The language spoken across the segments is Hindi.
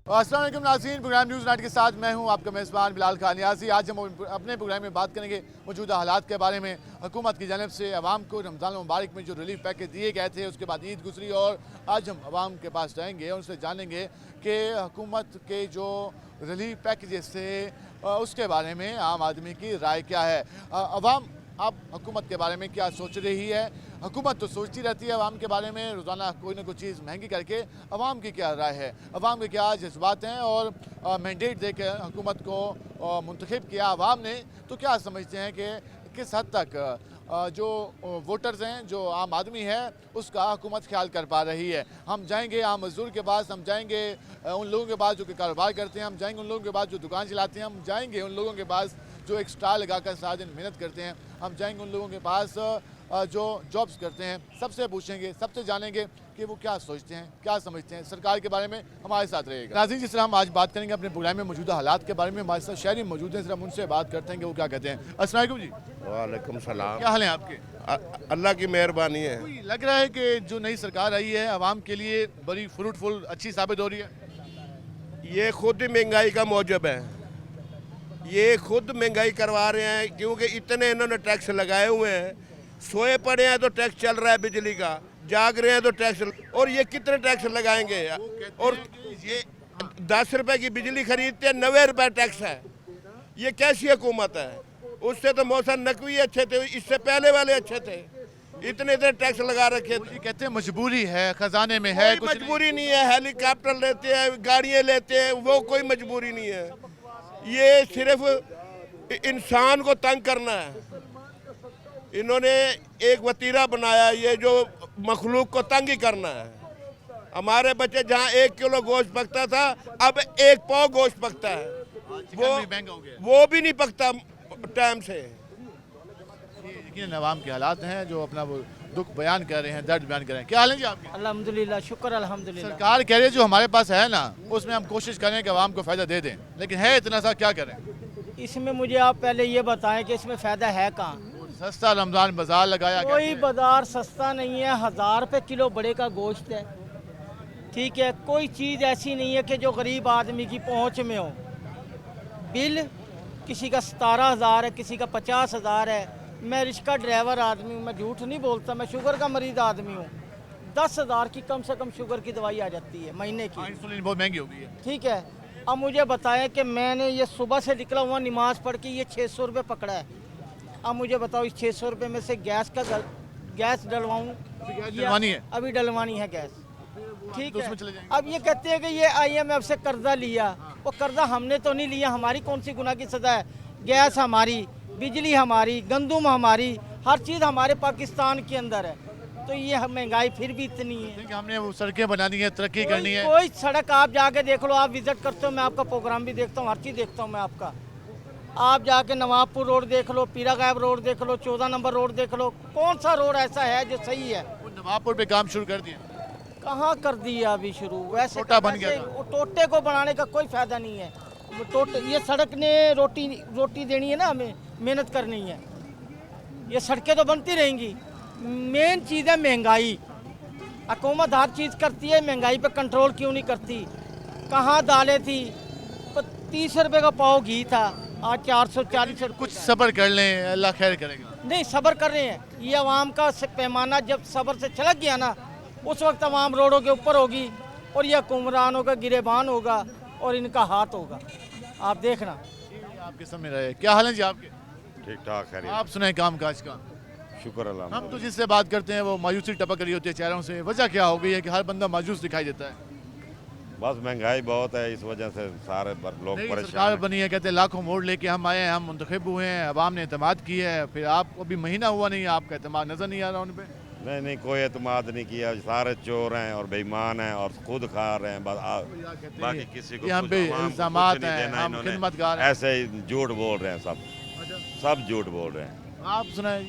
अस्सलाम वालेकुम नाज़रीन, प्रोग्राम न्यूज़ नाइट के साथ मैं हूं आपका मेज़बान बिलाल खान नियाज़ी। आज हम अपने प्रोग्राम में बात करेंगे मौजूदा हालात के बारे में। हुकूमत की जानिब से अवाम को रमज़ान मुबारक में जो रिलीफ पैकेज दिए गए थे, उसके बाद ईद गुजरी और आज हम अवाम के पास जाएंगे और उनसे जानेंगे कि हुकूमत के जो रिलीफ पैकेजेस थे उसके बारे में आम आदमी की राय क्या है। अवाम अब हुकूमत के बारे में क्या सोच रही है। हुकूमत तो सोचती रहती है अवाम के बारे में, रोज़ाना कोई ना कोई चीज़ महंगी करके। अवाम की क्या राय है, अवाम के क्या जज्बात हैं और मैंडेट देकर हुकूमत को मुंतखब किया अवाम ने, तो क्या समझते हैं कि किस हद तक जो वोटर्स हैं, जो आम आदमी है, उसका हुकूमत ख्याल कर पा रही है। हम जाएंगे आम मजदूर के पास, हम जाएंगे उन लोगों के पास जो कि कारोबार करते हैं, हम जाएंगे उन लोगों के पास जो दुकान चलाते हैं, हम जाएंगे उन लोगों के पास जो एक स्टाल लगाकर सारा दिन मेहनत करते हैं, हम जाएंगे उन लोगों के पास जो जॉब्स करते हैं। सबसे पूछेंगे, सबसे जानेंगे कि वो क्या सोचते हैं, क्या समझते हैं सरकार के बारे में। हमारे साथ रहेगा नाज़रीन। जिस तरह हम आज बात करेंगे अपने प्रोग्राम में मौजूदा हालात के बारे में, हमारे साथ शहरी मौजूद हैं, सिर्फ उनसे बात करते हैं कि वो क्या कहते हैं। अस्सलाम वालेकुम जी। वालेकुम सलाम। क्या हाल है आपके? अल्लाह की मेहरबानी है। कोई लग रहा है कि जो नई सरकार आई है आवाम के लिए बड़ी फ्रूटफुल अच्छी साबित हो रही है? ये खुद ही महंगाई का मौजब है, ये खुद महंगाई करवा रहे हैं क्योंकि इतने इन्होंने टैक्स लगाए हुए हैं। सोए पड़े हैं तो टैक्स चल रहा है बिजली का, जाग रहे हैं तो टैक्स, और ये कितने टैक्स लगाएंगे। और ये 10 रुपए की बिजली खरीदते हैं, 90 रुपए टैक्स है। ये कैसी हुकूमत है? उससे तो मौसम नकवी अच्छे थे, इससे पहले वाले अच्छे थे। इतने टैक्स लगा रखे थे। ये कहते हैं मजबूरी है, खजाने में है, कोई मजबूरी नहीं है। हेलीकॉप्टर लेते हैं, गाड़ियाँ लेते हैं, वो कोई मजबूरी नहीं है। ये सिर्फ इंसान को तंग करना है। इन्होंने एक वतीरा बनाया, ये जो मखलूक को तंग ही करना है। हमारे बच्चे जहाँ 1 किलो गोश्त पकता था, अब 1 पाव गोश्त पकता है। वो भी नहीं पकता टाइम से। यकीन अवाम के हालात हैं जो अपना वो दुख बयान कर रहे हैं, दर्द बयान कर रहे हैं। क्या हाल है जी आपके? अल्हम्दुलिल्लाह, शुक्र अल्हम्दुलिल्लाह। सरकार कह रही है जो हमारे पास है ना, उसमें हम कोशिश करें कि अवाम को फ़ायदा दे दें, लेकिन है इतना सा, क्या करें? इसमें मुझे आप पहले ये बताएं कि इसमें फ़ायदा है कहाँ। सस्ता रमज़ान बाजार लगाया, कोई बाजार सस्ता नहीं है। 1000 रुपये किलो बड़े का गोश्त है, ठीक है। कोई चीज़ ऐसी नहीं है कि जो गरीब आदमी की पहुँच में हो। बिल किसी का 17,000 है, किसी का 50,000 है। मैं रिक्शा ड्राइवर आदमी हूँ, मैं झूठ नहीं बोलता, मैं शुगर का मरीज़ आदमी हूँ। 10,000 की कम से कम शुगर की दवाई आ जाती है महीने की। इंसुलिन बहुत महंगी हो गई है। ठीक है। अब मुझे बताएं कि मैंने ये सुबह से निकला हुआ नमाज पढ़ के ये 600 रुपये पकड़ा है। अब मुझे बताओ इस 600 रुपये में से गैस डलवाऊँ, डलवानी है, अभी डलवानी है गैस, ठीक तो है। उसमें चले जाएंगे। अब ये कहते हैं कि ये IMF से कर्जा लिया, वो कर्जा हमने तो नहीं लिया, हमारी कौन सी गुनाह की सज़ा है। गैस हमारी, बिजली हमारी, गंदुम हमारी, हर चीज़ हमारे पाकिस्तान के अंदर है। तो ये महंगाई फिर भी इतनी है। हमने वो सड़कें बनानी है, तरक्की करनी है। कोई सड़क आप जाके देख लो, आप विजिट करते हो, मैं आपका प्रोग्राम भी देखता हूँ, हर चीज़ देखता हूँ मैं आपका। आप जाके नवाबपुर रोड देख लो, पीरा गायब रोड देख लो, 14 नंबर रोड देख लो, कौन सा रोड ऐसा है जो सही है। नवाबपुर पे काम शुरू कर दिया, कहाँ कर दिया अभी शुरू। वैसे टोटा बन गया था। टोटे को बनाने का कोई फायदा नहीं है। ये सड़क ने रोटी देनी है ना, हमें मेहनत करनी है। ये सड़कें तो बनती रहेंगी, मेन चीज़ है महंगाई। हुकूमत हर चीज़ करती है, महंगाई पे कंट्रोल क्यों नहीं करती। कहाँ दालें थी, 30 रुपये का पाव घी था, आज 440 रुपये। कुछ सब्र कर लें, अल्लाह खैर करेगा। नहीं, सब्र कर रहे हैं। ये अवाम का पैमाना जब सब्र से छलक गया ना, उस वक्त अवाम रोडों के ऊपर होगी और यह हुक्मरानों का गिरेबान होगा और इनका हाथ होगा। आप देखना। आपके सामने रहे। क्या हाल है जी आपके? ठीक ठाक है, आप सुनाए काम काज का? शुक्र अल्लाह। हम तो जिससे बात करते हैं वो मायूसी टपक रही होती है चेहरों से। वजह क्या हो गई है कि हर बंदा मायूस दिखाई देता है? बस महंगाई बहुत है, इस वजह से सारे लोग नई परेशान सरकार हैं। बनी है, कहते हैं लाखों वोट लेके हम आए हैं, हम मुंतखब हुए हैं, अवाम ने एतमाद की है, फिर आपको अभी महीना हुआ नहीं, आपका एतमाद नजर नहीं आ रहा उन पे। नहीं, कोई एतमाद नहीं किया। सारे चोर हैं और बेईमान हैं और खुद खा रहे हैं। बस बाकी किसी को हम पे इल्जामात हैं, हम खिदमतगार हैं। ऐसे ही झूठ बोल रहे हैं, सब झूठ बोल रहे हैं। आप सुनाए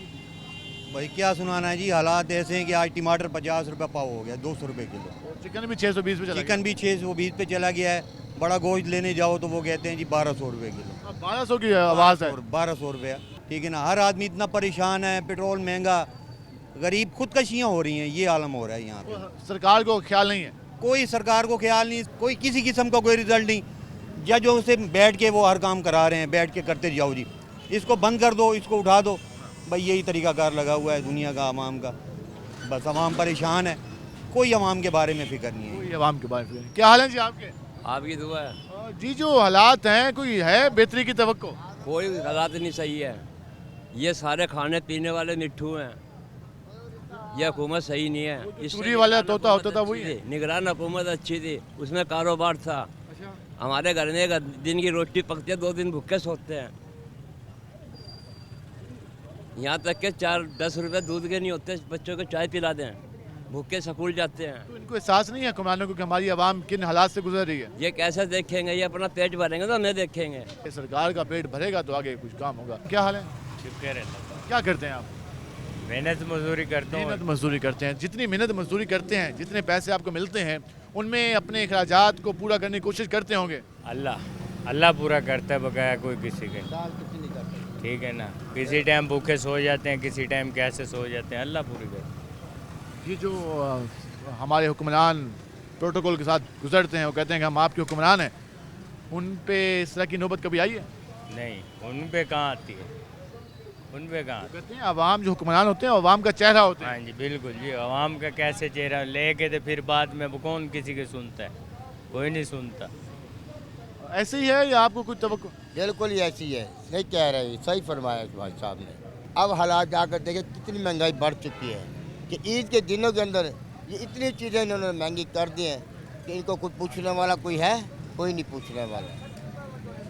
भाई क्या सुनाना है जी। हालात ऐसे हैं कि आज टमाटर 50 रुपये पाव हो गया, 200 रुपये किलो। चिकन भी 620 पे चला चिकन भी 620 पे चला गया है। बड़ा गोश्त लेने जाओ तो वो कहते हैं जी 1200 रुपये किलो। 1200 की आवाज़ है। 1200 रुपये, ठीक है ना। हर आदमी इतना परेशान है, पेट्रोल महंगा, गरीब खुदकशियाँ हो रही हैं, ये आलम हो रहा है यहाँ पे। सरकार को ख्याल नहीं है। कोई सरकार को ख्याल नहीं, कोई किसी किस्म का कोई रिजल्ट नहीं। जजों से बैठ के वो हर काम करा रहे हैं, बैठ के करते जाओ जी, इसको बंद कर दो, इसको उठा दो। भाई यही तरीकाकार लगा हुआ है दुनिया का, आवाम का। बस आवाम परेशान है, कोई आवाम के बारे में फिक्र नहीं है। कोई आवाम के बारे में क्या हाल है जी आपके? आपकी दुआ है। जी जो हालात हैं, कोई है बेहतरी की तवक्को? कोई हालात नहीं सही है। ये सारे खाने पीने वाले मिट्ठू हैं। ये हुकूमत सही नहीं है। इससे चूरी वाला निगरान तोता हुकूमत होता था अच्छी वही है? थी। निगरान हुकूमत अच्छी थी, उसमें कारोबार था। हमारे घर में एक दिन की रोटी पकती है, 2 दिन भूखे सोते हैं। यहाँ तक के 4-10 रुपए दूध के नहीं होते, बच्चों को चाय पिला दें, भूखे स्कूल जाते हैं। तो इनको एहसास नहीं है हुक्मरानों को कि हमारी आवाम किन हालात से गुजर रही है? ये कैसे देखेंगे? ये अपना पेट भरेंगे तो हमें देखेंगे। ये सरकार का पेट भरेगा तो आगे कुछ काम होगा। क्या हाल है? शुक्र है। क्या करते हैं आप? मेहनत मजदूरी करता हूँ। मेहनत मजदूरी करते हैं। जितनी मेहनत मजदूरी करते हैं, जितने पैसे आपको मिलते हैं, उनमें अपने अखराजात को पूरा करने की कोशिश करते होंगे। अल्लाह पूरा करता है, बकाया कोई किसी के। ठीक है ना, किसी टाइम भूखे सो जाते हैं, किसी टाइम कैसे सो जाते हैं, अल्लाह पूरी करता ये जो हमारे हुक्मरान प्रोटोकॉल के साथ गुजरते हैं, वो कहते हैं कि हम आपके हुक्मरान हैं, उन पे इस तरह की नौबत कभी आई है? है। नहीं, उन पे कहाँ आती है, उन पे कहाँ। कहते हैं अवाम जो हुक्मरान होते हैं अवाम का चेहरा होते हैं। हाँ जी बिल्कुल जी, आवाम का कैसे चेहरा लेके तो फिर बाद में वो कौन किसी के सुनता है, कोई नहीं सुनता। ऐसे ही है या आपको कुछ तवक्को? बिल्कुल ही ऐसी है, सही कह रहे हैं, सही फरमाया भाई साहब ने। अब हालात जाकर देखें कितनी महंगाई बढ़ चुकी है कि ईद के दिनों के अंदर ये इतनी चीज़ें इन्होंने महंगी कर दी हैं कि इनको कुछ पूछने वाला कोई है? कोई नहीं पूछने वाला,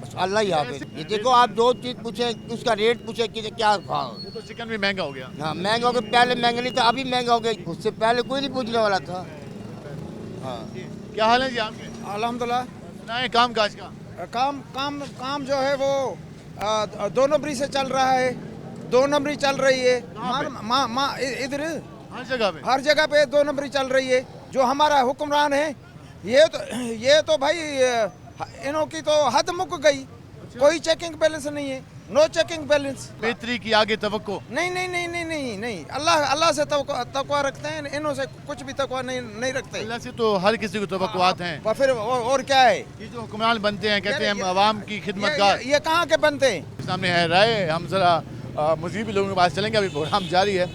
बस अल्लाह ही यहाँ पे। ये देखो आप जो चीज़ पूछें उसका रेट पूछें कि क्या भाव। वो तो चिकन भी महंगा हो गया। हाँ महंगा हो गया, पहले महंगा नहीं था, अभी महंगा हो गया, उससे पहले कोई नहीं पूछने वाला था। हाँ क्या हाल है जी आपके? अल्हम्दुलिल्लाह। सुनाए काम काज का? काम जो है वो 2 नंबरी से चल रहा है, 2 नंबरी चल रही है। इधर हर जगह पे 2 नंबरी चल रही है। जो हमारा हुक्मरान है ये तो भाई इन्हों की तो हद मुक गई। कोई चेकिंग बैलेंस नहीं है, नो चेकिंग बैलेंस। बेहतरी की आगे तवक्को? नहीं, अल्लाह से तकवा रखते हैं, इन्हों से कुछ भी तकवा नहीं रखते। अल्लाह से तो हर किसी को तवक्कुआत हैं। और फिर और क्या है? ये जो हुक्मरान बनते हैं कहते हैं हम आवाम की खिदमतगार। ये कहाँ के बनते हैं? सामने है राय, हम जरा मजीद भी लोगों के पास चलेंगे, अभी प्रोग्राम जारी है।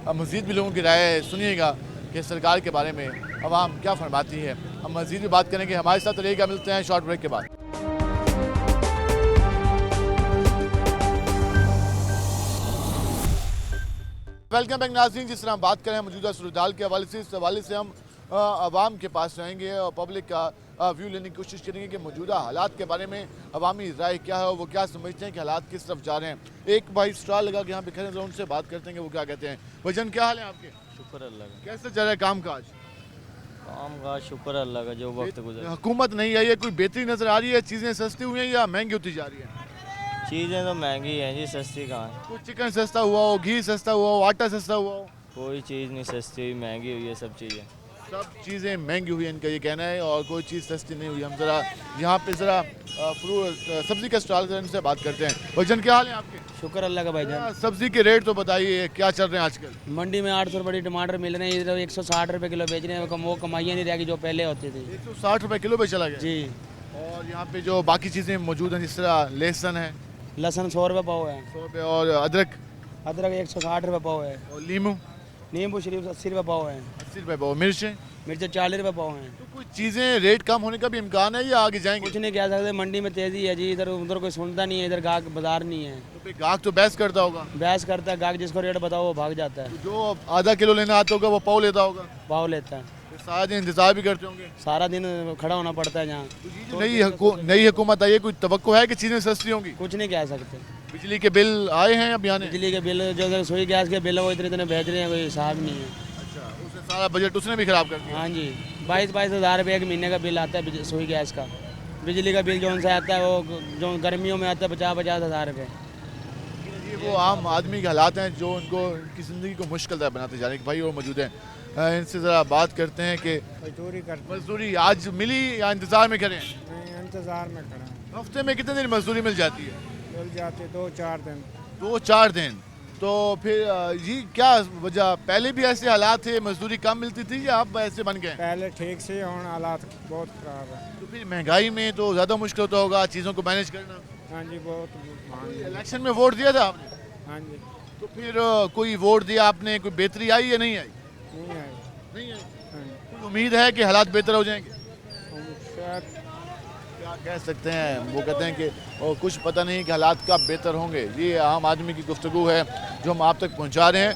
मजीद भी लोगों की राय सुनिएगा कि सरकार के बारे में आवाम क्या फरमाती है। हम मजीद भी बात करेंगे, हमारे साथ रहिएगा। मिलते हैं शॉर्ट ब्रेक के बाद। वेलकम बैक नाज़रीन। जिस तरह हम बात करें मौजूदा सूरत के हवाले से, इस हवाले से हम आवाम के पास रहेंगे और पब्लिक का व्यू लेने की कोशिश करेंगे कि मौजूदा हालात के बारे में अवामी राय क्या है और वो क्या समझते हैं कि हालात किस तरफ जा रहे हैं। एक भाई स्टॉल लगा के यहाँ पे खड़े हैं, उनसे बात करते हैं कि वो क्या कहते हैं। वजन क्या हाल है आपके? शुक्र अल्लाह का। कैसे चल रहा है काम काज? काम का शुक्र अल्लाह का, जो वक्त गुजर। हुकूमत नहीं आई है, कोई बेहतरी नजर आ रही है? चीज़ें सस्ती हुई हैं या महंगी होती जा रही है? चीज़ें तो महंगी हैं जी, सस्ती कहाँ है। कुछ चिकन सस्ता हुआ हो, घी सस्ता हुआ हो, आटा सस्ता हुआ हो? कोई चीज़ नहीं सस्ती हुई, महंगी हुई है सब चीज़ें। सब चीज़ें महंगी हुई है, इनका ये कहना है, और कोई चीज़ सस्ती नहीं हुई। हम ज़रा यहाँ पे ज़रा सब्ज़ी का स्टॉल है, इनसे बात करते हैं। वजन क्या हाल है आपके? शुक्र अल्लाह का भाईजान। सब्ज़ी के रेट तो बताइए क्या चल रहे हैं आजकल? मंडी में 800 रुपये टमाटर मिल रहे हैं, इधर 160 रुपये किलो बेच रहे हैं। वो कमाइयाँ नहीं रहेगी जो पहले होती थी। 160 रुपये किलो पे चला गया जी। और यहाँ पे जो बाकी चीज़ें मौजूद हैं, जिस तरह लहसुन है लहसुन 100 रुपये पाव है, 100 रुपये, और अदरक 160 रुपये पाव है, और नींबू शरीफ 80 रुपये पाव है, 80 रुपये पाव, मिर्चें मिर्चा 40 रुपये पाव है। तो कुछ चीज़ें रेट कम होने का भी इम्कान है या आगे जाएंगे? कुछ नहीं कह सकते, मंडी में तेज़ी है जी, इधर उधर कोई सुनता नहीं है, इधर गाहक बाजार नहीं है। तो फिर गाहक तो बहस करता होगा। बहस करता है, गाहक जिसको रेट बताओ वो भाग जाता है, जो आधा किलो लेना आता होगा वो पाव लेता होगा, पाव लेता है। फिर सारा दिन इंतजार भी करते होंगे। सारा दिन खड़ा होना पड़ता है जहाँ। नई हुकूमत आई है, कोई तवक्को है कि चीज़ें सस्ती होंगी? कुछ नहीं कह सकते। बिजली के बिल आए हैं अब आने? बिजली के बिल जो रसोई गैस के बिल है वो इतने भेज रहे हैं, कोई हिसाब नहीं है। अच्छा, उसने सारा बजट उसने भी खराब कर दिया। हाँ जी, 22-22 हज़ार रुपये एक महीने का बिल आता है रसोई गैस का। बिजली का बिल जो सा आता है वो जो गर्मियों में आता है 50-50 हज़ार रुपये। ये वो आम आदमी के हालात हैं जो उनको उनकी ज़िंदगी को मुश्किल बनाते जा रहे हैं। भाई और मौजूद हैं, इनसे ज़रा बात करते हैं कि मजदूरी करते मजदूरी आज मिली या इंतज़ार में करें? हैं, इंतज़ार में खड़ा हैं। हफ्ते में कितने दिन मजदूरी मिल जाती है? मिल जाते 2-4 दिन। 2-4 दिन। तो फिर जी क्या वजह, पहले भी ऐसे हालात थे, मजदूरी कम मिलती थी या अब ऐसे बन गए? पहले ठीक से होने हालात बहुत ख़राब है। तो फिर महंगाई में तो ज़्यादा मुश्किल होता होगा चीज़ों को मैनेज करना। हाँ जी बहुत महंगी है। इलेक्शन में वोट दिया था आपने, हाँ जी तो फिर कोई वोट दिया आपने, कोई बेहतरी आई या नहीं आई? नहीं है। नहीं आई। हाँ जी कोई उम्मीद है कि हालात बेहतर हो जाएंगे? शायद क्या कह सकते हैं, वो कहते हैं कि कुछ पता नहीं कि हालात कब बेहतर होंगे। ये आम आदमी की गुफ्तगू है जो हम आप तक पहुंचा रहे हैं।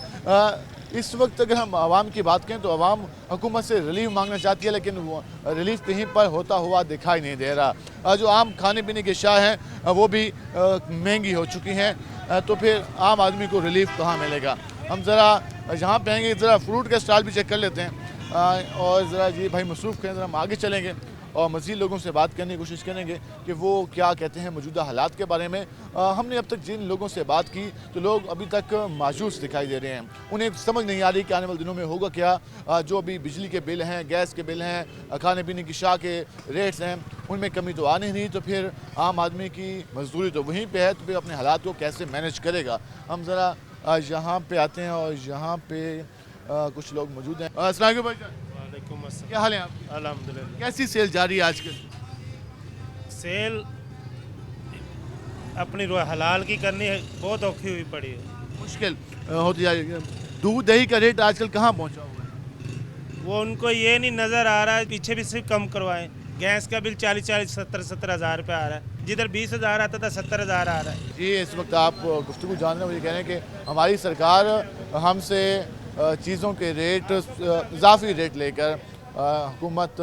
इस वक्त अगर हम आवाम की बात करें तो आवाम हुकूमत से रिलीफ मांगना चाहती है, लेकिन वो रिलीफ कहीं पर होता हुआ दिखाई नहीं दे रहा। जो आम खाने पीने की अशिया हैं वो भी महंगी हो चुकी हैं, तो फिर आम आदमी को रिलीफ कहाँ मिलेगा। हम ज़रा यहाँ पे आएंगे, ज़रा फ्रूट का स्टॉल भी चेक कर लेते हैं और ज़रा जी भाई मसरूफ़ करें, ज़रा हम आगे चलेंगे और मज़ीद लोगों से बात करने की कोशिश करेंगे कि वो क्या कहते हैं मौजूदा हालात के बारे में। हमने अब तक जिन लोगों से बात की तो लोग अभी तक मायूस दिखाई दे रहे हैं, उन्हें समझ नहीं आ रही कि आने वाले दिनों में होगा क्या। जो अभी बिजली के बिल हैं, गैस के बिल हैं, खाने पीने की शाह के रेट्स हैं, उनमें कमी तो आनी नहीं, तो फिर आम आदमी की मजदूरी तो वहीं पर है, तो फिर अपने हालात को कैसे मैनेज करेगा। हम ज़रा यहाँ पर आते हैं और यहाँ पर कुछ लोग मौजूद हैं। अस्सलाम वालेकुम भाईजान, क्या हाल है आपकी? अल्हम्दुलिल्लाह। कैसी सेल जारी है आजकल? सेल अपनी हलाल की करनी है बहुत औखी हुई पड़ी है। मुश्किल होती जा रही है। दूध दही का रेट आजकल कहाँ पहुँचा हुआ है? वो उनको ये नहीं नज़र आ रहा है, पीछे भी सिर्फ कम करवाएं। गैस का बिल 40-40 70-70 हज़ार रुपये आ रहा है, जिधर 20,000 आता था 70,000 आ रहा है। जी इस वक्त आप गुफ्तगू जान रहे हैं, मुझे कह रहे हैं कि हमारी सरकार हमसे चीज़ों के रेट इजाफी रेट लेकर हुकूमत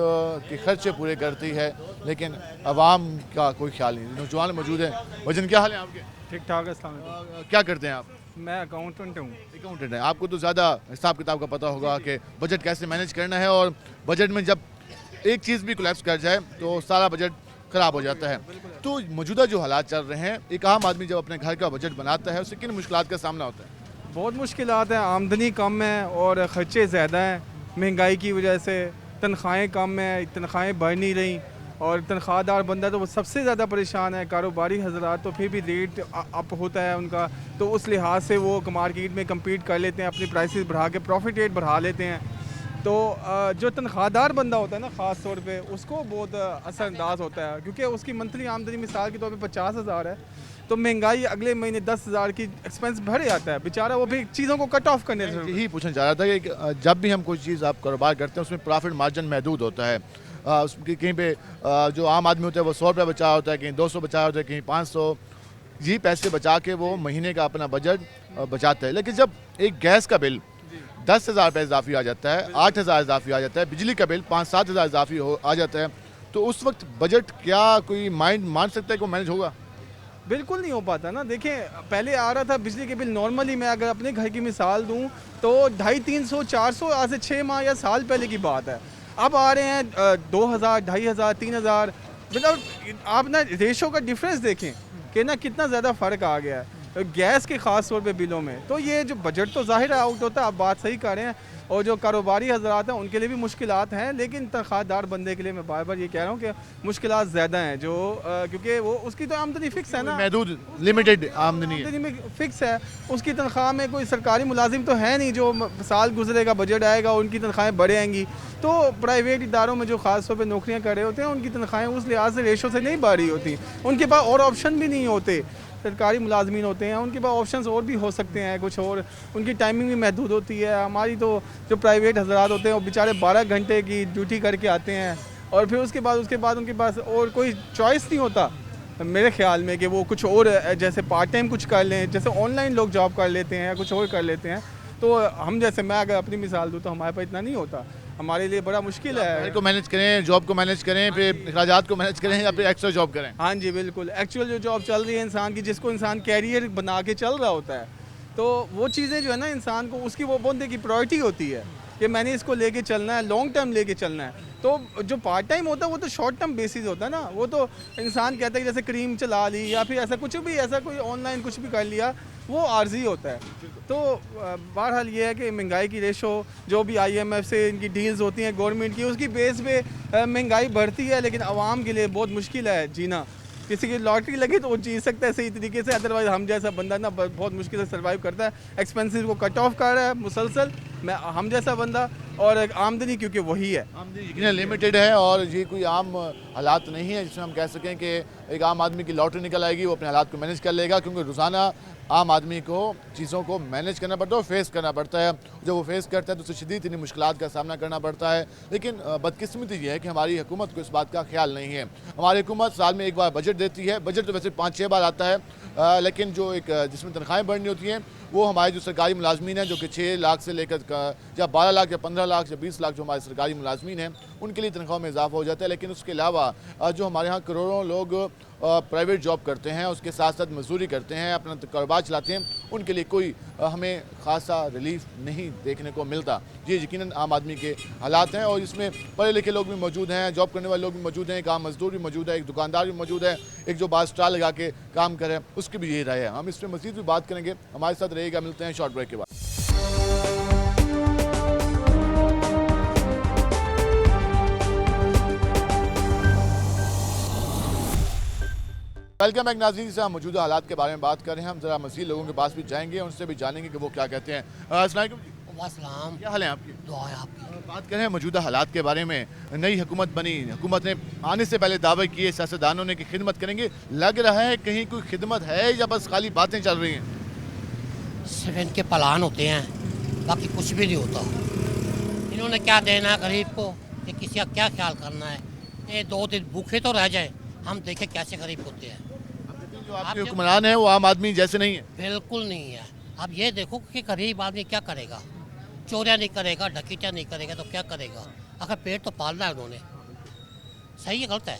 के खर्चे पूरे करती है, लेकिन आवाम का कोई ख्याल नहीं। नौजवान मौजूद हैं। वजन क्या हाल है आपके? ठीक ठाक है। अस्सलाम वालेकुम। क्या करते हैं आप? मैं अकाउंटेंट हूँ। अकाउंटेंट हैं, आपको तो ज़्यादा हिसाब किताब का पता होगा कि बजट कैसे मैनेज करना है, और बजट में जब एक चीज़ भी कोलैप्स कर जाए तो सारा बजट ख़राब हो जाता है। तो मौजूदा जो हालात चल रहे हैं, एक आम आदमी जब अपने घर का बजट बनाता है उससे किन मुश्किलात का सामना होता है? बहुत मुश्किलात हैं। आमदनी कम है और ख़र्चे ज़्यादा हैं महंगाई की वजह से। तनख्वाहें कम हैं, तनख्वाहें बढ़ नहीं रही, और तनख्वाहदार बंदा तो वो सबसे ज़्यादा परेशान है। कारोबारी हजरात तो फिर भी रेट अप होता है उनका, तो उस लिहाज से वो मार्केट में कम्पीट कर लेते हैं, अपनी प्राइसेस बढ़ा के प्रॉफिट रेट बढ़ा लेते हैं। तो जो तनख्वाहदार बंदा होता है ना, ख़ास तौर पे उसको बहुत असरअंदाज होता है, क्योंकि उसकी मंथली आमदनी मिसाल के तौर पे 50,000 है, तो महंगाई अगले महीने 10,000 की एक्सपेंस भर जाता है बेचारा, वो भी चीज़ों को कट ऑफ करने से। यही पूछना चाह रहा था कि जब भी हम कोई चीज़ आप कारोबार करते हैं उसमें प्रॉफिट मार्जिन महदूद होता है। उसकी कहीं पे जो आम आदमी होता है वो 100 रुपये बचा होता है, कहीं 200 बचा होता है, कहीं 500, ये पैसे बचा के वो महीने का अपना बजट बचाता है। लेकिन जब एक गैस का बिल 10,000 रुपये इजाफी आ जाता है, 8,000 इजाफी आ जाता है, बिजली का बिल 5-7 हज़ार इजाफी आ जाता है, तो उस वक्त बजट क्या कोई माइंड मान सकता है कि वो मैनेज होगा? बिल्कुल नहीं हो पाता ना। देखिए पहले आ रहा था बिजली के बिल नॉर्मली, मैं अगर अपने घर की मिसाल दूं तो 250, 300, 400 आज से 6 माह या साल पहले की बात है। अब आ रहे हैं 2,000, 2,500, 3,000। मतलब आप ना रेशो का डिफरेंस देखें कि ना कितना ज़्यादा फ़र्क आ गया है गैस के ख़ास तौर पे बिलों में। तो ये जो बजट तो ज़ाहिर आउट होता है, आप बात सही कर रहे हैं, और जो कारोबारी हजरात हैं उनके लिए भी मुश्किलात हैं, लेकिन तनख्वाहदार बंदे के लिए मैं बार बार ये कह रहा हूँ कि मुश्किलात ज़्यादा हैं, जो क्योंकि वो उसकी तो आमदनी फ़िक्स है ना, महदूद लिमिटेड आमदनी में फ़िक्स है उसकी तनख्वाह में। कोई सरकारी मुलाजिम तो है नहीं जो साल गुजरेगा बजट आएगा और उनकी तनख्वाहें बढ़ेंगी। तो प्राइवेट इदारों में जो ख़ास तौर पर नौकरियाँ कर रहे होते हैं उनकी तनख्वाहें उस लिहाज से रेशो से नहीं बढ़ रही होती, उनके पास और ऑप्शन भी नहीं होते। सरकारी मुलाजमीन होते हैं उनके पास ऑप्शंस और भी हो सकते हैं कुछ, और उनकी टाइमिंग भी महदूद होती है। हमारी तो जो प्राइवेट हजरात होते हैं वो बेचारे 12 घंटे की ड्यूटी करके आते हैं, और फिर उसके बाद उनके पास और कोई चॉइस नहीं होता मेरे ख्याल में कि वो कुछ और जैसे पार्ट टाइम कुछ कर लें, जैसे ऑनलाइन लोग जॉब कर लेते हैं या कुछ और कर लेते हैं। तो हम जैसे मैं अगर अपनी मिसाल दूँ तो हमारे पास इतना नहीं होता, हमारे लिए बड़ा मुश्किल है। घर को मैनेज करें, जॉब को मैनेज करें, फिर अखराजात को मैनेज करें, या फिर एक्स्ट्रा जॉब करें। हाँ जी बिल्कुल, एक्चुअल जो जॉब चल रही है इंसान की, जिसको इंसान कैरियर बना के चल रहा होता है, तो वो चीज़ें जो है ना इंसान को उसकी वो बंदे की प्रायोरिटी होती है कि मैंने इसको लेके चलना है, लॉन्ग टर्म लेके चलना है। तो जो पार्ट टाइम होता है वो तो शॉर्ट टर्म बेसिस होता है ना, वो तो इंसान कहता है कि जैसे क्रीम चला ली या फिर ऐसा कुछ भी, ऐसा कोई ऑनलाइन कुछ भी कर लिया, वो आर्जी होता है। तो बहरहाल ये है कि महंगाई की रेशो जो भी IMF से इनकी डील्स होती हैं गवर्नमेंट की, उसकी बेस पे महंगाई बढ़ती है, लेकिन आवाम के लिए बहुत मुश्किल है जीना। किसी की लॉटरी लगी तो वो जी सकता है सही तरीके से, अदरवाइज हम जैसा बंदा ना बहुत मुश्किल से सर्वाइव करता है। एक्सपेंसेस को कट ऑफ कर रहा है मुसलसल, मैं हम जैसा बंदा, और आमदनी क्योंकि वही है, आमदनी यकीनन लिमिटेड है और ये कोई आम हालात नहीं है जिसमें हम कह सकें कि एक आम आदमी की लॉटरी निकल आएगी, वो अपने हालात को मैनेज कर लेगा, क्योंकि रोज़ाना आम आदमी को चीज़ों को मैनेज करना पड़ता है और फेस करना पड़ता है। जब वो फेस करता है तो उसे शदीद इन्हीं मुश्किलात का सामना करना पड़ता है। लेकिन बदकिस्मती ये है कि हमारी हुकूमत को इस बात का ख्याल नहीं है। हमारी हुकूमत साल में एक बार बजट देती है, बजट तो वैसे 5-6 बार आता है, लेकिन जो एक जिसमें तनख्वाहें बढ़नी होती हैं वो हमारे जो सरकारी मुलाजमीन हैं जो कि 6 लाख से लेकर या 12 लाख या 15 लाख या 20 लाख जो हमारे सरकारी मुलाजमीन हैं उनके लिए तनख्वाह में इजाफा हो जाता है। लेकिन उसके अलावा जो हमारे यहाँ करोड़ों लोग प्राइवेट जॉब करते हैं, उसके साथ साथ मजदूरी करते हैं, अपना कारोबार चलाते हैं, उनके लिए कोई हमें खासा रिलीफ नहीं देखने को मिलता। ये यकीनन आम आदमी के हालात हैं और इसमें पढ़े लिखे लोग भी मौजूद हैं, जॉब करने वाले लोग भी मौजूद हैं, एक आम मजदूर भी मौजूद है, एक दुकानदार भी मौजूद है, एक जो बार स्टाल लगा के काम करे उसकी भी यही राय है। हम इस पर मज़ीद भी बात करेंगे, हमारे साथ रहेगा। मिलते हैं शॉर्ट ब्रेक के बाद। वेलकम बैक नाज़रीन, से हम मौजूदा हालात के बारे में बात कर रहे हैं। हम ज़रा मज़ीद लोगों के पास भी जाएंगे, उनसे भी जानेंगे कि वो क्या कहते हैं। अस्सलाम वालेकुम, क्या हाल है आपकी? दुआ है आपकी। बात करें मौजूदा हालात के बारे में। नई हुकूमत बनी, हुकूमत ने आने से पहले दावे किए सियासतदानों ने कि खिदमत करेंगे, लग रहा है कहीं कोई खिदमत है या बस खाली बातें चल रही हैं? सिर्फ इनके प्लान होते हैं, बाकी कुछ भी नहीं होता। इन्होंने क्या देना है गरीब को, ये किसी का क्या ख्याल करना है? ये 2 दिन भूखे तो रह जाए, हम देखें कैसे गरीब होते हैं। जो आपके हुक्मरान है वो आम आदमी जैसे नहीं है? बिल्कुल नहीं है। अब ये देखो कि गरीब आदमी क्या करेगा, चोरियाँ नहीं करेगा, डकैतियाँ नहीं करेगा तो क्या करेगा? अगर पेट तो पालना है उन्होंने। सही है गलत है?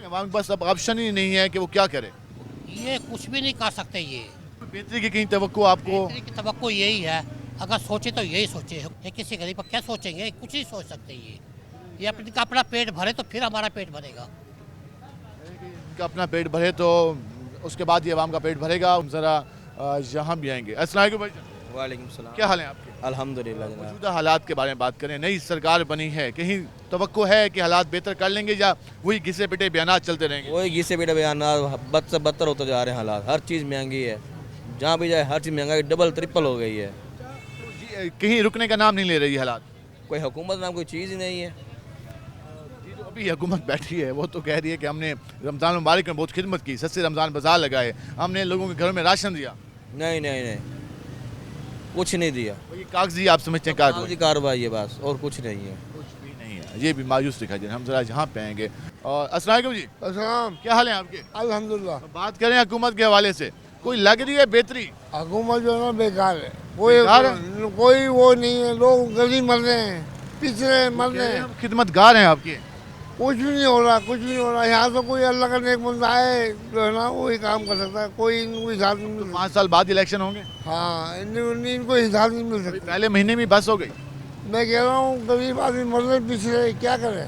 आवाम के पास अब ऑप्शन ही नहीं है कि वो क्या करे। ये कुछ भी नहीं कर सकते। ये बेहतरी की कहीं तवक्को आपको? बेहतरी की तवक्को यही है, अगर सोचे तो यही सोचे। ये किसी गरीब का क्या सोचेंगे? कुछ नहीं सोच सकते। ये अपना पेट भरे तो फिर हमारा पेट भरेगा। इनका अपना पेट भरे तो उसके बाद ये आवाम का पेट भरेगा। हम ज़रा यहाँ भी आएंगे। अस्सलाम वालेकुम भाई। वालेकुम सलाम। क्या हाल है आपके? अल्हम्दुलिल्लाह जनाब। मौजूदा हालात के बारे में बात करें, नई सरकार बनी है, कहीं तवक्को है कि हालात बेहतर कर लेंगे या वही घिसे पिटे बयान चलते रहेंगे? वही घिसे पिटे बयान बद से बदतर होते जा रहे हैं हालात। हर चीज़ महंगी है, जहाँ भी जाए हर चीज़ महंगाई डबल ट्रिपल हो गई है। कहीं रुकने का नाम नहीं ले रही हालात। कोई हुकूमत नाम कोई चीज़ ही नहीं है। अभी हुकूमत बैठी है वो तो कह रही है कि हमने रमज़ान मुबारक में बहुत खिदमत की, सस्ते रमज़ान बाजार लगाए, हमने लोगों के घरों में राशन दिया। नहीं नहीं नहीं, कुछ नहीं दिया। ये कागजी आप समझते हैं कागजी कार्रवाई है बस, और कुछ नहीं है। कुछ भी नहीं है, ये भी मायूस दिखाई दे रहा है। हम जरा यहाँ पे आएंगे। और अस्सलाम वालेकुम जी। अस्सलाम। क्या हाल है आपके? अल्हम्दुलिल्लाह। बात करें हुकूमत के हवाले से, कोई लग रही है बेहतरी? हुकूमत जो है ना बेकार है, कोई वो नहीं है। लोग गरीब मर रहे हैं, पिछड़े मर रहे हैं। खिदमतगार हैं आपके? कुछ भी नहीं हो रहा, कुछ भी नहीं हो रहा। यहाँ तो कोई अल्लाह का नेक बंदा है जो है ना वही काम कर सकता है, कोई इनको हिसाब नहीं मिल। 5 साल बाद इलेक्शन होंगे। हाँ, इनको हिसाब नहीं मिल सकता। पहले महीने में बस हो गई। मैं कह रहा हूँ गरीब आदमी मर रहे पिछड़े, क्या करे?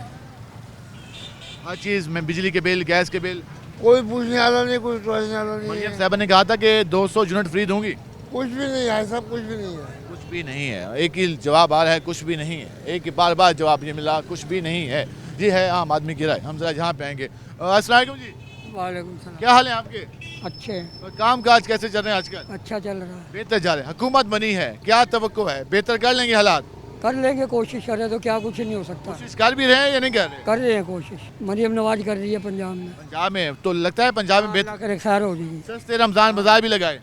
हर चीज़ में, बिजली के बिल, गैस के बिल, कोई पूछने वाला नहीं, कोई टोलने वाला नहीं। मरियम साहब ने कहा था कि 200 यूनिट फ्री दूंगी। कुछ भी नहीं है, सब कुछ भी नहीं है। कुछ भी नहीं है, एक ही जवाब आ रहा है, कुछ भी नहीं है। एक ही बार बार जवाब ये मिला, कुछ भी नहीं है। जी है आम आदमी की राय। हम जरा यहाँ पे आएंगे। अस्सलाम वालेकुम जी। वालेकुम सलाम। क्या हाल है आपके? अच्छे। काम काज कैसे चल रहे हैं आजकल? अच्छा चल रहा है। बेहतर जा रहे हैं। हुकूमत बनी है, क्या तवक्को है? बेहतर कर लेंगे हालात? कर लेंगे, कोशिश करें तो क्या कुछ नहीं हो सकता। कोशिश कर भी रहे हैं या नहीं कर रहे? कर रहे हैं कोशिश। मरियम नवाज कर रही है पंजाब में। पंजाब में तो लगता है पंजाब में बेहतर करे, खैर हो जाएगी। सस्ते रमजान बाजार भी लगाए।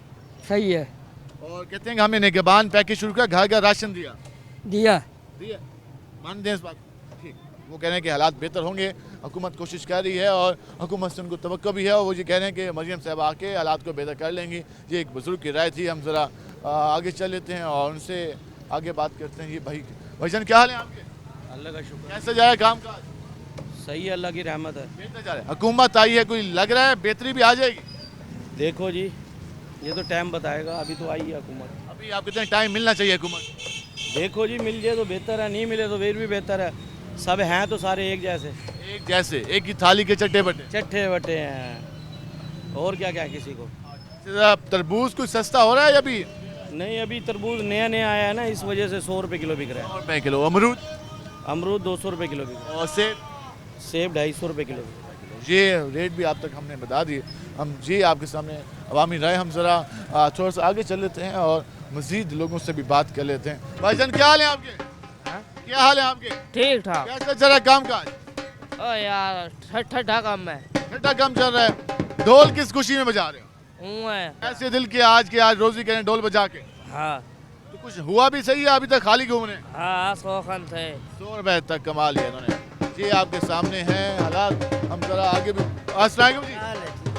सही है। और कहते हैं कि हमने निगहबान पैकेज शुरू किया, घर घर राशन दिया। दिया मान दें इस बात? ठीक। वो कह रहे हैं कि हालात बेहतर होंगे, हुकूमत कोशिश कर रही है और हुकूमत से उनको तवक्को भी है। और वो ये कह रहे हैं कि मरियम साहब आके हालात को बेहतर कर लेंगी। ये एक बुजुर्ग की राय थी। हम ज़रा आगे चल लेते हैं और उनसे आगे बात करते हैं। ये भाईजान क्या हाल है आपके? अल्लाह का शुक्र। कैसे जा रहा है काम काज? सही है, अल्लाह की रहमत है। बेहतर जा रहा है। हुकूमत आई है, कोई लग रहा है बेहतरी भी आ जाएगी? देखो जी, ये तो टाइम बताएगा। अभी तो आई है हुकूमत। अभी आप कितने टाइम मिलना चाहिए हुकूमत? देखो जी, मिल जाए तो बेहतर है, नहीं मिले तो फिर भी बेहतर है। सब हैं तो सारे एक जैसे, एक जैसे, एक ही थाली के चट्टे बटे हैं। और क्या क्या किसी को। तरबूज कुछ सस्ता हो रहा है अभी? नहीं, अभी तरबूज नया आया है ना, इस वजह से 100 रुपये किलो बिक रहा है। 100 रुपये किलो। अमरूद? अमरूद 200 रुपये किलो बिक रहा है। और सेब? सेब 250 रुपये किलो। ये रेट भी आप तक हमने बता दी। हम जी आपके सामने अवामी राय, हम ज़रा थोड़ा सा आगे चल लेते हैं और मज़ीद लोगों से भी बात कर लेते हैं। भाईजान क्या हाल है आपके? क्या हाल है आपके? ठीक ठाक। कैसा चल रहा है काम काज? ओ यार ठंडा काम है। ठंडा काम चल रहा है। ढोल किस खुशी में बजा रहे हो? ऐसे दिल के आज रोजी करें ढोल बजा के। हाँ। तो कुछ हुआ भी सही है अभी तक खाली घूमने? हाँ 100 खन थे। 100 रुपए तक कमा लिया इन्होंने। ये आपके सामने हैं हालात। हम जरा आगे भी अस्सलाम वालेकुम जी,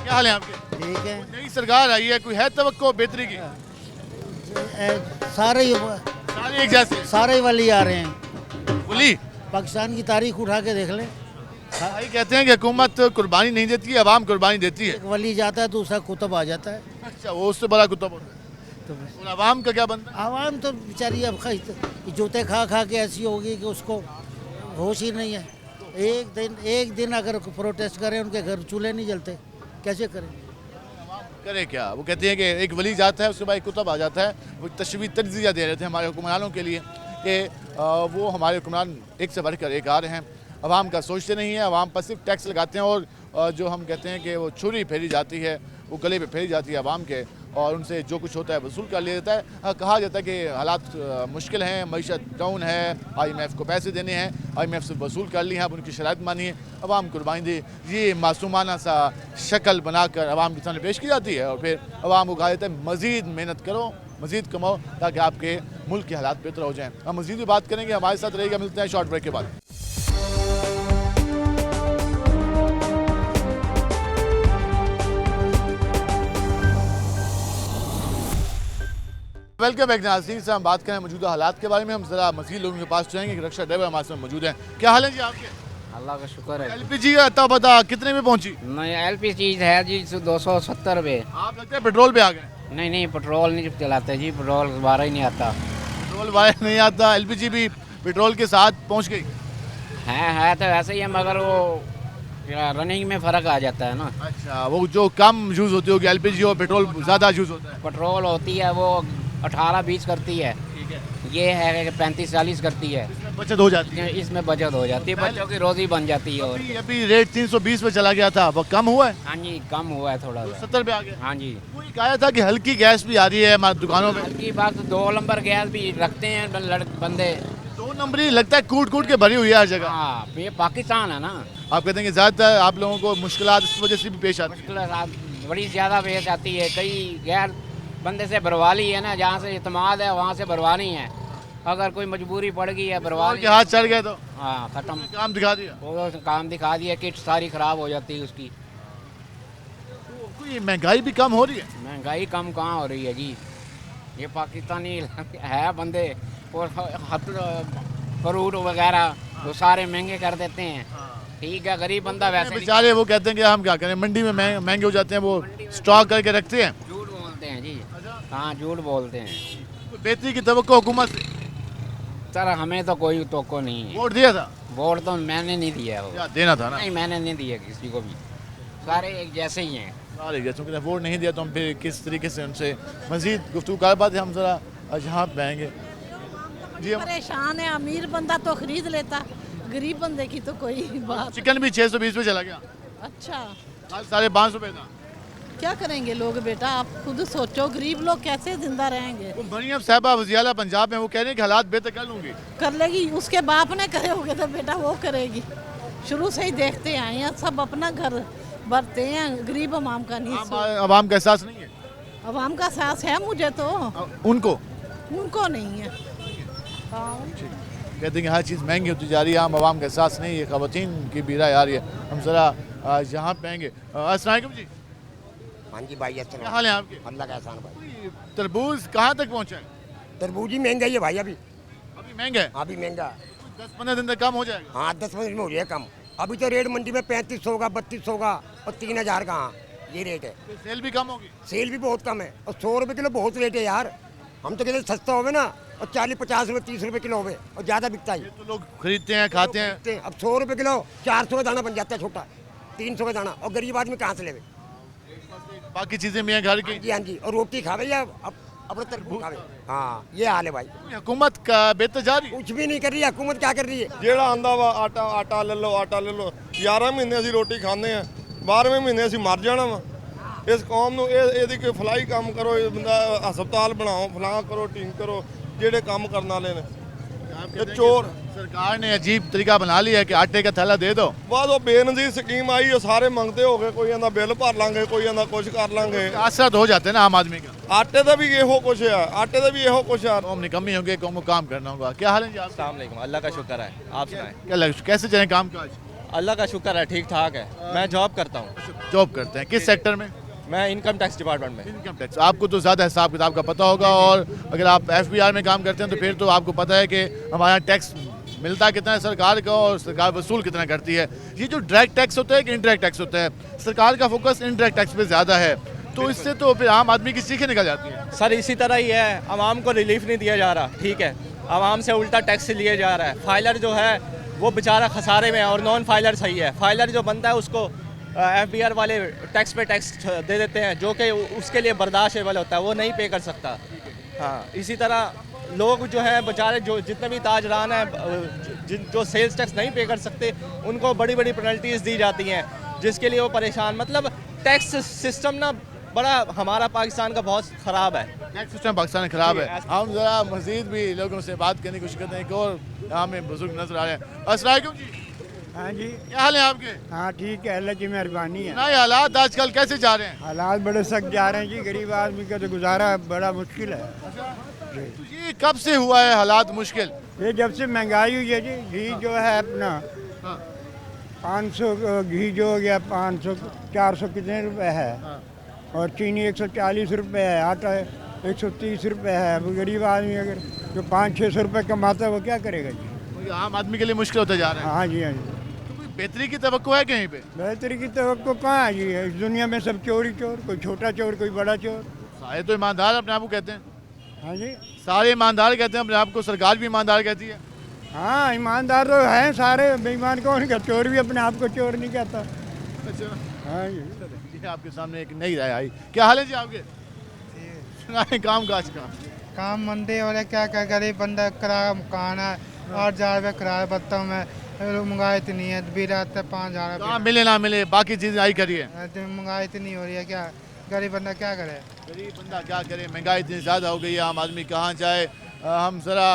क्या हाल है आपके? ठीक है। नई सरकार आई है, कोई है तवक्को बेहतरी की? सारे एक जैसे सारे वली आ रहे हैं। वली पाकिस्तान की तारीख उठा के देख लें। भाई कहते हैं कि हुकूमत कुर्बानी नहीं देती है, अवाम कुर्बानी देती है। एक वली जाता है तो उसका कुतुब आ जाता है। अच्छा, वो उससे बड़ा कुतुब होता है। तो अवाम का क्या बनता है? आवाम तो बेचारी अब जूते खा खा के ऐसी होगी कि उसको होश ही नहीं है। एक दिन अगर प्रोटेस्ट करें, उनके घर चूल्हे नहीं जलते, कैसे करें? करे क्या? वो कहते हैं कि एक वली जाता है, उसके बाद एक कुतुब आ जाता है। वो तशवीह तज्जिया दे रहे थे हमारे हुक्मरानों के लिए कि वो हमारे हुक्मरान एक से बढ़कर एक आ रहे हैं, अवाम का सोचते नहीं है, अवाम पर सिर्फ टैक्स लगाते हैं और जो हम कहते हैं कि वो छुरी फेरी जाती है, वो गले पे फेरी जाती है अवाम के, और उनसे जो कुछ होता है वसूल कर लिया जाता है। कहा जाता है कि हालात मुश्किल हैं, मईशत डाउन है, IMF को पैसे देने हैं, IMF से वसूल कर ली है, अब उनकी शराइत मानी है, अवाम कुर्बानी दे। ये मासूमाना सा शक्ल बनाकर अवाम के सामने पेश की जाती है और फिर अवाम को कहा जाता है मज़ीद मेहनत करो, मज़ीद कमाओ ताकि आपके मुल्क के हालात बेहतर हो जाएँ। हम मज़ीद भी बात करेंगे, हमारे साथ रहेगा। मिलते हैं शॉर्ट ब्रेक के बाद। वेलकम बैक नाज़रीन, से हम बात करें मौजूदा हालात के बारे में। हम ज़रा मज़ीद लोगों के पास जाएंगे। रक्षा ड्राइवर हमारे साथ मौजूद हैं। क्या हाल है जी आपके? अल्लाह का शुक्र है। LPG का अता पता कितने में पहुंची? नहीं LPG है जी 270 रुपये। आप लगता है पेट्रोल पे आ गए? नहीं पेट्रोल नहीं चलाते जी, पेट्रोल दोबारा ही नहीं आता। पेट्रोल वायर नहीं आता, LPG भी पेट्रोल के साथ पहुँच गई है तो ऐसे ही है, मगर वो रनिंग में फ़र्क आ जाता है ना। अच्छा, वो जो कम यूज़ होती होगी LPG और पेट्रोल ज़्यादा यूज़ होता है? पेट्रोल होती है वो 18-20 करती है, ये है कि 35-40 करती है। बचत हो जाती है, इसमें बचत हो जाती है, बच्चों की रोजी बन जाती है। और अभी रेट 320 पे चला गया था, वो कम हुआ है? हाँ जी कम हुआ है थोड़ा सा, 70 पे आ गया। हाँ जी। कोई कहा था कि हल्की गैस भी आ रही है हमारी दुकानों में। हल्की बात 2 नंबर गैस भी रखते हैं बंदे। 2 नंबरी लगता है कूट के भरी हुई है हर जगह। हाँ ये पाकिस्तान है ना। आप कहते हैं कि ज़्यादातर आप लोगों को मुश्किलात इस वजह से भी पेश आती है? मुश्किल बड़ी ज़्यादा पेश आती है। कई गैर बंदे से भरवा ली है ना, जहाँ से इतमाद है वहाँ से भरवानी है। अगर कोई मजबूरी पड़ गई है भरवा के हाथ चढ़ गए तो हाँ ख़त्म, काम दिखा दिया। वो काम दिखा दिया, किट सारी ख़राब हो जाती है उसकी। तो महंगाई भी कम हो रही है? महंगाई कम कहाँ हो रही है जी, ये पाकिस्तानी है बंदे और फ्रूट वगैरह वो सारे महंगे कर देते हैं। ठीक है, गरीब बंदा वैसे बेचारे वो कहते हैं कि हम क्या करें, मंडी में महंगे हो जाते हैं, वो स्टॉक करके रखते हैं। झूठ बोलते हैं जी, हाँ झूठ बोलते हैं। बेहतरी की तवक्को हुकूमत से? सर हमें तो कोई तवक्को नहीं है। वोट दिया था? वोट तो मैंने नहीं दिया हो। या देना था ना? नहीं मैंने नहीं दिया किसी को भी, सारे एक जैसे ही हैं। सारे जैसे कि वोट नहीं दिया तो हम फिर किस तरीके से उनसे मजीद गुफ्तगू कर पाते। हम ज़रा यहाँ पे जी। परेशान है, अमीर बंदा तो खरीद लेता, गरीब बंदे की तो कोई बात। चिकन भी 620 पे चला गया। अच्छा, 550 रुपए था। क्या करेंगे लोग बेटा, आप खुद सोचो, गरीब लोग कैसे जिंदा रहेंगे। मरियम साहबा वज़ीर पंजाब में वो कह रहे हैं कि हालात बेहतर कर लूँगी। कर लेगी, उसके बाप ने करे होगे तो बेटा वो करेगी। शुरू से ही देखते आए हैं, सब अपना घर भरते हैं, गरीब अवाम का नहीं। अवाम का एहसास नहीं है? अवाम का एहसास है मुझे तो, उनको नहीं है। कहते हैं कि हर चीज़ महंगी होती जा रही है, आम अवाम का एहसास नहीं है, ख़वातीन की भी राय आ रही है। हम ज़रा यहाँ पे आएंगे। अस्सलाम वालेकुम जी। हाँ जी भाई, क्या हाल है आपके? अल्लाह का एहसान भाई। तरबूज कहाँ तक पहुँचा है? तरबूज ही महंगा ही है भाई, अभी महंगा है? अभी महंगा। 10-15 दिन तक कम हो जाएगा? हाँ 10-15 दिन में हो जाएगा कम। अभी तो रेट मंडी में 3500 का, 3200 का और 3000 का, हाँ ये रेट है। तो सेल भी कम होगी? सेल भी बहुत कम है, और 100 रुपये किलो बहुत रेट है यार। हम तो कहते सस्ता होवे ना, और 40-50 रुपये 30 रुपये किलो होवे, और ज़्यादा बिकता है। तो लोग खरीदते हैं, खाते हैं। अब 100 रुपये किलो 400 का दाना बन जाता है छोटा, 300 का दाना, और गरीब आदमी कहाँ से लेवे? बाकी चीज़ें भी हैं घर की। हाँ जी, और रोटी खावे या अपने तरबूज खावे। हाँ ये हाल है भाई। हुकूमत का बेहतर जा रही? कुछ भी नहीं कर रही है हुकूमत, क्या कर रही है? जेड़ा आंदा वा आटा ले लो 11 महीने असी रोटी खाने हैं, 12ਵੇਂ ਮਹੀਨੇ ਅਸੀਂ ਮਰ ਜਾਣਾ ਵਾ। ਇਸ ਕੌਮ ਨੂੰ ਇਹਦੀ ਕੋਈ ਫਲਾਈ ਕੰਮ ਕਰੋ, ਇਹ ਬੰਦਾ ਹਸਪਤਾਲ ਬਣਾਓ, ਫਲਾਂ ਕਰੋ, ਢੀਂਗ ਕਰੋ, ਜਿਹੜੇ ਕੰਮ ਕਰਨ ਵਾਲੇ ਨੇ। ਇਹ ਚੋਰ सरकार ने अजीब तरीका बना लिया है कि आटे का थैला दे दो। ਬਾਅਦ ਉਹ ਬੇਨਜ਼ੀਰ ਸਕੀਮ ਆਈ, ਉਹ ਸਾਰੇ ਮੰਗਦੇ ਹੋ ਗਏ, ਕੋਈ ਕਹਿੰਦਾ ਬਿੱਲ ਭਰ ਲਾਂਗੇ, ਕੋਈ ਕਹਿੰਦਾ ਕੁਝ ਕਰ ਲਾਂਗੇ। असर तो हो जाते हैं ना आम आदमी का। ਆਟੇ ਦਾ ਵੀ ਇਹੋ कुछ है, आटे का भी ਇਹੋ कुछ है। कौम निकम्मी होंगे, कौम को काम करना होगा। क्या हाल है जी आप? अस्सलाम वालेकुम, अल्लाह का शुक्र है, आप सुनाएं। क्या कैसे चले काम काज? अल्लाह का शुक्र है, ठीक ठाक है। मैं जॉब करता हूँ। जॉब करते हैं किस सेक्टर में? मैं इनकम टैक्स डिपार्टमेंट में। इनकम टैक्स, आपको तो ज़्यादा हिसाब किताब का पता होगा, और अगर आप FBR में काम करते हैं तो फिर तो आपको पता है कि हमारे यहाँ टैक्स मिलता कितना है सरकार का और सरकार वसूल कितना करती है। ये जो डायरेक्ट टैक्स होता है कि इनडायरेक्ट टैक्स होता है, सरकार का फोकस इनडायरेक्ट टैक्स पे ज़्यादा है, तो इससे तो फिर आम आदमी की सीखें निकल जाती है। सर इसी तरह ही है, आवाम को रिलीफ नहीं दिया जा रहा, ठीक है, आवाम से उल्टा टैक्स लिया जा रहा है। फाइलर जो है वो बेचारा खसारे में है और नॉन फाइलर सही है। फाइलर जो बनता है उसको FBR वाले टैक्स पे टैक्स दे देते हैं, जो कि उसके लिए बर्दाश्तेबल होता है, वो नहीं पे कर सकता। हाँ, इसी तरह लोग जो हैं बेचारे, जो जितने भी ताजरान हैं जो सेल्स टैक्स नहीं पे कर सकते, उनको बड़ी बड़ी पेनल्टीज़ दी जाती हैं, जिसके लिए वो परेशान। मतलब टैक्स सिस्टम ना बड़ा हमारा पाकिस्तान का बहुत ख़राब है। टैक्स सिस्टम पाकिस्तान ख़राब है। हम ज़रा मज़ीद भी लोगों से बात करने की कोशिश करते हैं। एक और यहाँ में बुजुर्ग नजर आ रहे हैं। अस्सलाम वालेकुम जी। हाँ जी, क्या हाल है आपके? हाँ ठीक है, अल्लाह की मेहरबानी है। नहीं, हालात आजकल कैसे जा रहे हैं? हालात बड़े सख्त जा रहे हैं जी, गरीब आदमी का तो गुजारा बड़ा मुश्किल है। तो ये कब से हुआ है हालात मुश्किल? ये जब से महंगाई हुई है जी, घी जो है अपना 500 घी जो हो गया 500 400 कितने रुपए है, और चीनी 140 रुपए है, आटा 130 रुपए है। अब गरीब आदमी अगर जो 500-600 रुपए कमाता है वो क्या करेगा जी? आम आदमी के लिए मुश्किल होता जा रहा है। हाँ जी, हाँ जी। बेहतरी की तवक्को है कहीं पे? बेहतरी की तवक्को कहाँ है जी? इस दुनिया में सब चोर ही चोर, कोई छोटा चोर कोई बड़ा चोर। सारे तो ईमानदार अपने आप को कहते हैं। हाँ जी, सारे ईमानदार कहते हैं अपने आप को, सरकार भी ईमानदार कहती है। हाँ ईमानदार तो हैं सारे, बेईमान कौन का? चोर भी अपने आप को चोर नहीं कहता। अच्छा, हाँ जी। ठीक है, आपके सामने एक नई राय आई। क्या हाल है जी आपके? सुनाए काम काज का। काम मंदे हो रहे, क्या क्या गरीब बंदा, किराया मकान है 8,000 रुपये किराया बत्ता में, महंगाई इतनी है, बिल आता है 5,000 रुपये। मिले ना मिले बाकी चीज़ें आई करिए, महंगाई इतनी हो रही है, क्या गरीब बंदा क्या करे? गरीब बंदा क्या करे? महंगाई इतनी ज़्यादा हो गई है, आम आदमी कहाँ जाए। हम ज़रा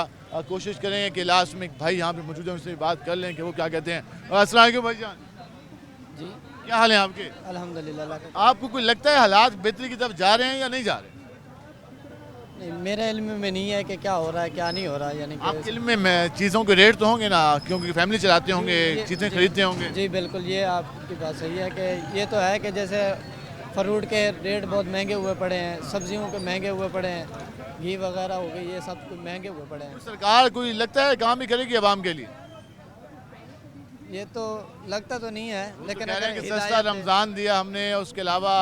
कोशिश करेंगे कि लास्ट में भाई यहाँ पे मौजूद है, उनसे बात कर लें कि वो क्या कहते हैं। अस्सलाम वालेकुम भाईजान जी, क्या हाल है आपके? अल्हम्दुलिल्लाह। आपको कोई लगता है हालात बेहतरी की तरफ जा रहे हैं या नहीं जा रहे? नहीं, मेरे इल्म में नहीं है कि क्या हो रहा है क्या नहीं हो रहा है। यानी आपके इल्म में चीज़ों के रेट तो होंगे ना, क्योंकि फैमिली चलाते होंगे, चीज़ें खरीदते होंगे। जी बिल्कुल, ये आपकी बात सही है कि ये तो है कि जैसे फ्रूट के रेट बहुत महंगे हुए पड़े हैं, सब्जियों के महंगे हुए पड़े हैं, घी वगैरह हो गई, ये सब महंगे हुए पड़े हैं। सरकार कोई लगता है काम ही करेगी आवाम के लिए? ये तो लगता तो नहीं है, लेकिन कह रहे हैं कि सस्ता रमज़ान दिया हमने, उसके अलावा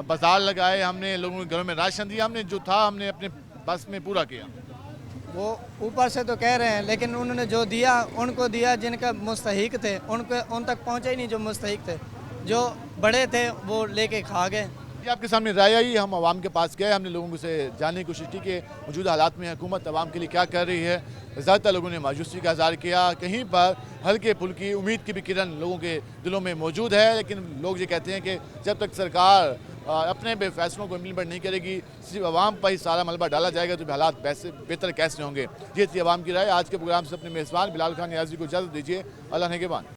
बाजार लगाए हमने, लोगों के घरों में राशन दिया हमने, जो था हमने अपने बस में पूरा किया। वो ऊपर से तो कह रहे हैं, लेकिन उन्होंने जो दिया उनको दिया जिनका मुस्तहिक थे, उन तक पहुँचे ही नहीं जो मुस्तहिक थे, जो बड़े थे वो लेके खा गए। ये आपके सामने राय आई, हम आवाम के पास गए, हमने लोगों से जानने की कोशिश की कि मौजूदा हालात में हुकूमत आवाम के लिए क्या कर रही है। ज़्यादातर लोगों ने मायूसी का इज़हार किया, कहीं पर हल्के फुल्की उम्मीद की भी किरण लोगों के दिलों में मौजूद है, लेकिन लोग ये कहते हैं कि जब तक सरकार अपने फैसलों को इम्प्लीमेंट नहीं करेगी, सिर्फ आवाम पर ही सारा मलबा डाला जाएगा, तो हालात बेहतर कैसे होंगे। ये थी आवाम की राय। आज के प्रोग्राम से अपने मेज़बान बिलाल खान नियाज़ी को इजाज़त दीजिए। अल्लाह ने के बाद।